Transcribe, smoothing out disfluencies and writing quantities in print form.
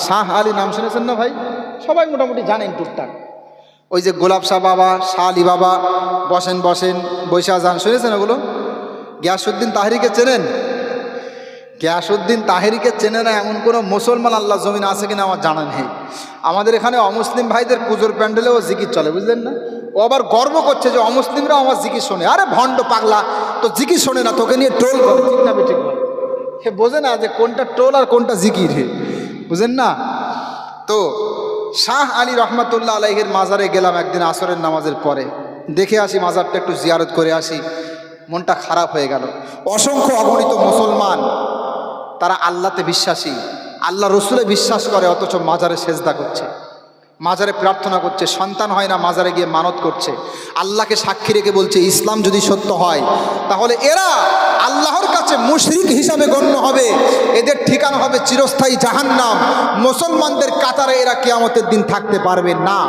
শাহ আলী নাম শুনেছেন না ভাই? সবাই মোটামুটি জানেন টুকটাক। ওই যে গোলাপ শাহ বাবা, শাহ আলী বাবা, বসেন বসেন বৈশা যান, শুনেছেন ওগুলো? গিয়াসউদ্দিন তাহরিকে চেনেন? গিয়াসউদ্দিন তাহরিকে চেনে না এমন কোনো মুসলমান আল্লাহ জমিন আছে কিনা আমার জানা নেই। আমাদের এখানে অমুসলিম ভাইদের পুজোর প্যান্ডেলেও জিকির চলে, বুঝলেন না? ও আবার গর্ব করছে যে অমুসলিমরাও আমার জিকির শোনে। আরে ভণ্ড পাগলা, তো জিকির শোনে না, তোকে নিয়ে টোল করে, ঠিক না ঠিক বল? সে বোঝে না যে কোনটা টোল আর কোনটা জিকির, হে বুঝেন না? তো শাহ আলী রহমাতুল্লাহ আলাইহির মাজারে গেলাম একদিন আসরের নামাজের পরে, দেখে আসি মাজারটা, একটু জিয়ারত করে আসি। মনটা খারাপ হয়ে গেল। অসংখ্য অগণিত মুসলমান, তারা আল্লাহতে বিশ্বাসী, আল্লাহ রসুলে বিশ্বাস করে, অথচ মাজারে সেজদা করছে, মাজারে প্রার্থনা করছে, সন্তান হয় না মাজারে গিয়ে মানত করছে, আল্লাহকে সাক্ষী রেখে বলছে ইসলাম যদি সত্য হয় তাহলে এরা আল্লাহর কাছে মুশরিক হিসাবে গণ্য হবে, এদের ঠিকানা হবে চিরস্থায়ী জাহান্নাম। মুসলমানদের কাতারে এরা কিয়ামতের দিন থাকতে পারবে না।